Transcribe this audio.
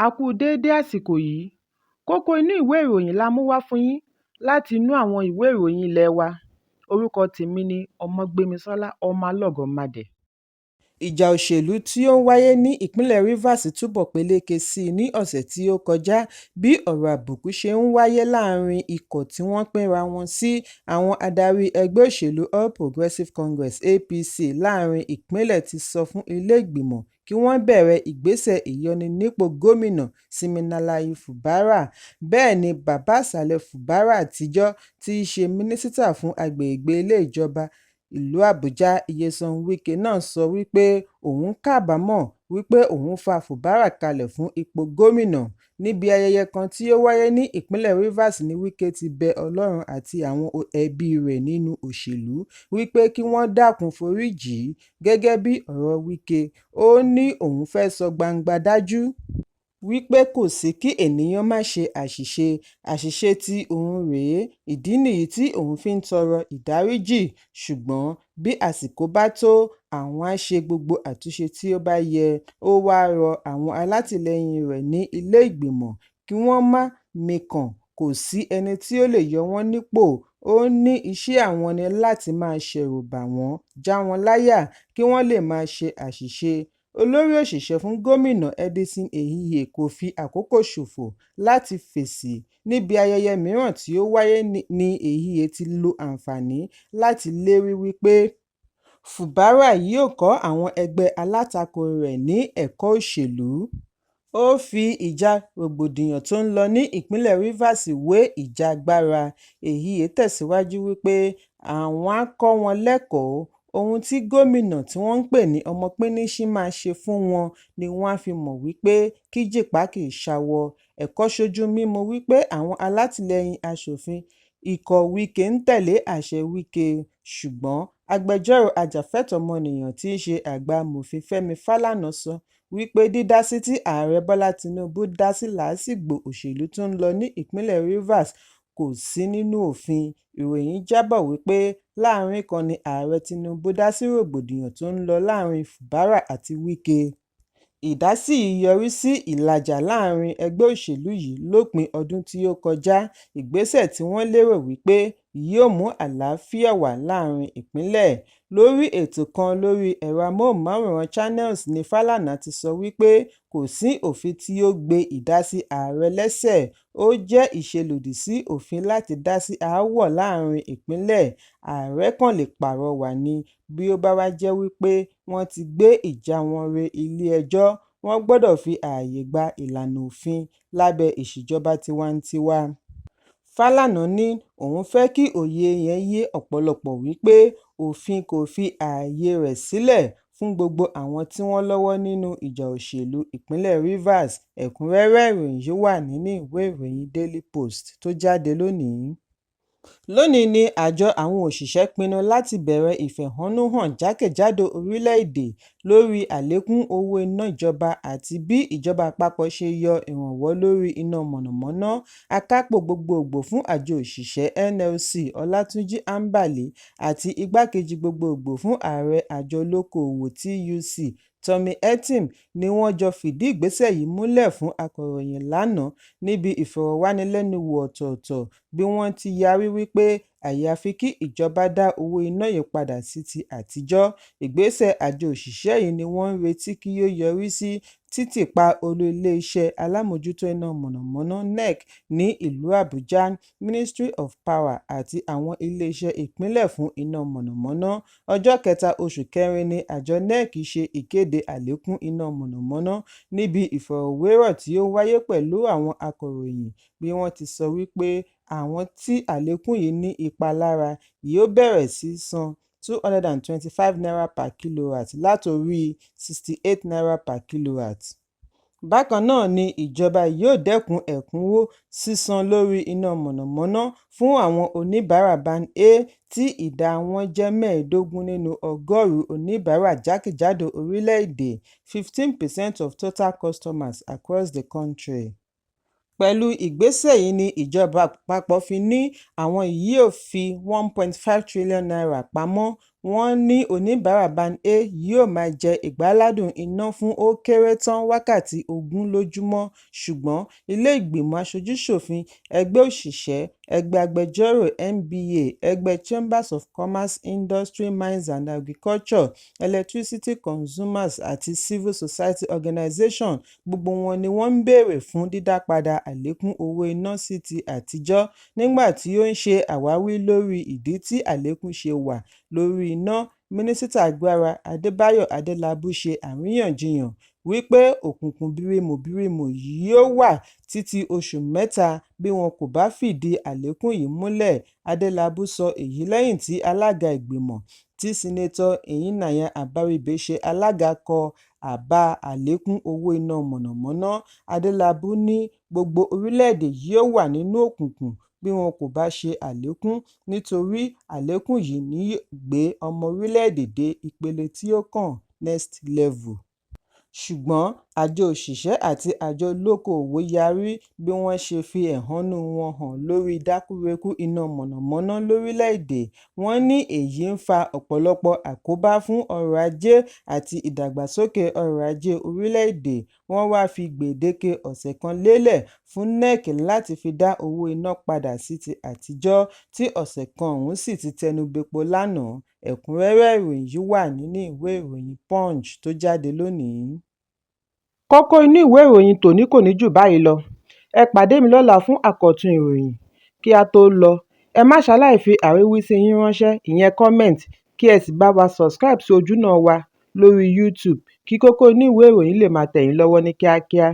A kú déédé àsìkò yìí. Kókó inú ìwé ìròyìn la mú wá fún yín láti inú àwọn ìwé ìròyìn ilé wa. Orúkọ tèmi ni Ọmọgbémisọ́lá ọmọ Alọ́gọ̀madẹ̀. Ìjà òṣèlú tí ó ń wáyé ní ìpínlẹ̀ Rivers túbọ̀ peléke sí i ní ọ̀sẹ̀ tí ó kọjá bí ọ̀rọ̀ àbùkù ṣe ń wáyé láàrin ikọ̀ tí wọ́n pínra wọn sí àwọn adarí ẹgbẹ́ òṣèlú All Progressives Congress (APC) láàrin ìpínlẹ̀ ti sọ fún ilé ìgbìmọ̀ kí wọ́n bẹ̀rẹ̀ ìgbésẹ̀ ìyọninípò gómìnà Siminalayi Fubara. Bẹ́ẹ̀ ni bàbá ìsàlẹ̀ Fubara àtijọ́ tí í ṣe mínísítà fún agbègbè ilé ìjọba ìlú Àbújá Nyesom Wike náà sọ wípé òun kábàámọ̀ wípé òun fa Fubara kalẹ̀ fún ipò gómìnà. Níbi ayẹyẹ kan tí ó wáyé ní ìpínlẹ̀ Rivers ni Wike ti bẹ Ọlọ́run àti àwọn ẹbí rẹ̀ nínú òṣèlú wípé kí wọ́n dákun foríjì í. Gẹ́gẹ́ bí ọ̀rọ̀ Wike, ó ní òun fẹ́ sọ gbangba dájú wípé kò sí kí ènìyàn má ṣe àṣìṣe tí òun rèé, ìdí nìyí tí òun fi ń tọrọ ìdáríjì, ṣùgbọ́n bí àsìkò bá tó àwọn á ṣe gbogbo àtúnṣe tí ó bá yẹ. Ó wáá rọ àwọn alátìlẹyìn rẹ̀ ní ilé ìgbìmọ̀ kí wọ́n má mikàn, kò sí ẹni tí ó lè yọ wọ́n nípò. Ó ní iṣẹ́ àwọn ni láti máa ṣẹ̀rù bà wọ́n, já wọn láyà kí wọ́n lè máa ṣe àṣìṣe. Olórí òṣìṣẹ́ fún gómìnà Edison Ehihie kò fi àkókò ṣòfò láti fèsì. Níbi ayẹyẹ mìíràn tí ó wáyé ní Ehihie ti lo àǹfààní láti lérí wípé Fubara yóò kọ́ àwọn ẹgbẹ́ alátakò rẹ̀ ní ẹ̀kọ́ òṣèlú. Ó fi ìjà rògbòdìyàn tó ń lọ ní ìpínlẹ̀ Rivers wé ìjà agbára. Ehihie tẹ̀síwájú wípé àwọn á kọ́ wọn lẹ́kọ̀ọ́. Ohun tí gómìnà tí wọ́n ń pè ní ọmọpíníṣín máa ṣe fún wọn ni wọ́n á fi mọ̀ wípé kíjìpá kì í ṣàwọ̀. Ẹ̀kọ́ ṣojú mímu wípé àwọn alátìlẹyìn aṣòfin ikọ̀ Wike ń tẹ̀lé àṣẹ Wike, ṣùgbọ́n agbẹjọ́rò ajàfẹ́tọ̀ọ́ ọmọnìyàn tí í ṣe àgbà amòfin Fẹ́mi Fálànà sọ wípé dídásí tí ààrẹ Bọ́lá Tinubu dá sí làásìgbò òṣèlú tó ń lọ ní ìpínlẹ̀ Rivers kò sí nínú òfin. Ìròyìn jábọ̀ wípé láàrin kan ni ààrẹ Tinubu dá sí rògbòdìyàn tó ń lọ láàrin Fubara àti Wike. Ìdásí yìí yọrí sí ìlàjà láàrin ẹgbẹ́ òṣèlú yìí lópin ọdún tí ó kọjá, ìgbésẹ̀ tí wọ́n lérò wípé yóò mú àlàáfíà wá láàrin ìpínlẹ̀. Lórí ètò kan lórí ẹ̀rọ amóhùnmáwòrán Channels ni Fálànà ti sọ wípé kò sí òfin tí ó gbé ìdásí ààrẹ lẹ́sẹ̀. Ó jẹ́ ìṣelòdì sí òfin láti dá sí aáwọ̀ láàrin ìpínlẹ̀. Ààrẹ kàn lè pàrọwà ni. Bí ó bá wá jẹ́ wípé wọ́n ti gbé ìjà wọn re ilé-ẹjọ́, wọ́n gbọ́dọ̀ fi ààyè gba ìlànà òfin lábẹ́ ìṣèjọba tiwantiwa. Fálànà ní òun fẹ́ kí òye yẹn yé ọ̀pọ̀lọpọ̀ wípé òfin kò fi ààyè rẹ̀ sílẹ̀ fún gbogbo àwọn tí wọ́n lọ́wọ́ nínú ìjà òṣèlú ìpínlẹ̀ Rivers. Ẹ̀kúnrẹ́rẹ́ ìròyìn yìí wà nínú ìwé ìròyìn Daily Post tó jáde lónìí. Lónìí ni àjọ àwọn òṣìṣẹ́ pinnu láti bẹ̀rẹ̀ ìfẹ̀hónúhàn jákèjádò orílẹ̀-èdè lórí àlékún owó iná ìjọba àti bí ìjọba àpapọ̀ ṣe yọ ìrànwọ́ lórí iná mọ̀nàmọ́ná. Akápò gbogboògbò fún àjọ òṣìṣẹ́ NLC Ọlátúnjí Ambali àti igbákejì gbogboògbò fún ààrẹ àjọ olókoòwò TUC Tommy Etim ni wọ́n jọ fìdí ìgbésẹ̀ yìí múlẹ̀ fún akọ̀ròyìn lánàá níbi ìfọ̀rọ̀wánilẹ́nuwò ọ̀tọ̀ọ̀tọ̀ bí wọ́n ti yarí wípé àyàfi kí ìjọba dá owó iná yìí padà sí ti àtijọ́. Ìgbésẹ̀ àjọ òṣìṣẹ́ yìí ni wọ́n ń retí kí yóò yọrí sí títìpa olú iléeṣẹ́ alámòjútó iná mọ̀nàmọ́ná NEC ní ìlú Àbújá, Ministry of Power àti àwọn iléeṣẹ́ ìpínlẹ̀ fún iná mọ̀nàmọ́ná. Ọjọ́ 3 oṣù kẹrin ni àjọ NEC ṣe ìkéde àlékún iná mọ̀nàmọ́ná níbi ìfọ̀rọ̀wérọ̀ tí ó wáyé pẹ̀lú àwọn akọ̀ròyìn bí wọ́n ti sọ wípé àwọn tí àlékún yìí ní ipa lára yóò bẹ̀rẹ̀ sí san ₦225 per kilowatt látorí ₦68 per kilowatt. Bákan náà ni ìjọba yóò dẹ́kun ẹ̀kúnwó sísan lórí iná mọ̀nàmọ́ná fún àwọn oníbàárà Band A tí ìdá wọn jẹ́ 15 nínú ọgọ́rùn-ún oníbàárà jákèjádò orílẹ̀-èdè, 15% of total customers across the country. Pẹ̀lú ìgbésẹ̀ yìí ni ìjọba àpapọ̀ fi ní àwọn yóò fi ₦1.5 trillion pamọ́. wọ́n ní oníbàárà band A yóò máa jẹ ìgbáládùn iná fún ó kéré tán wákàtí 20 lójúmọ́, ṣùgbọ́n ilé ìgbìmọ̀ aṣojú-ṣòfin, ẹgbẹ́ òṣìṣẹ́, ẹgbẹ́ agbẹjọ́rò NBA, ẹgbẹ́ Chambers of Commerce, Industry, Mines and Agriculture, Electricity Consumers àti Civil Society Organization gbogbo wọn ni wọ́n ń béèrè fún dídápadà àlékún owó iná sí ti àtijọ́, nígbà tí ó ń ṣe àwáwí lórí ìdí tí àlékún ṣe wà lórí iná. Mínísítà agbára Adébáyọ̀ Adélábù ṣe àríyànjiyàn wípé òkùnkùn birimùbirimù yóò wà títí oṣù mẹ́ta bí wọn kò bá fìdí àlékún yìí múlẹ̀. Adélábù sọ èyí lẹ́yìn tí alága ìgbìmọ̀ tí Sínátọ̀ Iyanisanya Abaribe ṣe alága kọ àbá àlékún owó iná mọ̀nàmọ́ná. Adélábù ní gbogbo orílẹ̀-èdè yóò wà nínú òkùnkùn bí wọn kò bá ṣe àlékún, nítorí àlékún yìí ní yóò gbé ọmọ orílẹ̀-èdè dé ìpele tí ó kàn (next level). Ṣùgbọ́n àjọ òṣìṣẹ́ àti àjọ olókoòwò yarí bí wọ́n ṣe fi ẹ̀hónú wọn hàn lórí ìdákúrekú iná mọ̀nàmọ́ná lórílẹ̀-èdè. Wọ́n ní èyí ń fa ọ̀pọ̀lọpọ̀ àkóbá fún ọrọ̀ ajé àti ìdàgbàsókè ọrọ̀ ajé orílẹ̀-èdè. Wọ́n wá fi gbèdéke ọ̀sẹ̀ kan lélẹ̀ fún NEC láti fi dá owó iná padà sí ti àtijọ́, tí ọ̀sẹ̀ kan ọ̀hún sì ti tẹnubẹ́po lánàá. Ẹ̀kúnrẹ́rẹ́ ìròyìn yìí wà nínú ìwé ìròyìn Punch tó jáde lónìí. Kókó inú ìwé ìròyìn tòní kò ní jù báyìí lọ. Ẹ pàdé mi lọ́la fún àkọ́tún ìròyìn. Kí a tó lọ, ẹ má ṣaláì fi àríwísí yín ránṣẹ́, ìyẹn comment, kí ẹ sì bá wa subscribe sí ojúnà wa lórí YouTube kí kókó inú ìwé ìròyìn lè máa tẹ̀ yín lọ́wọ́ ní kíákíá.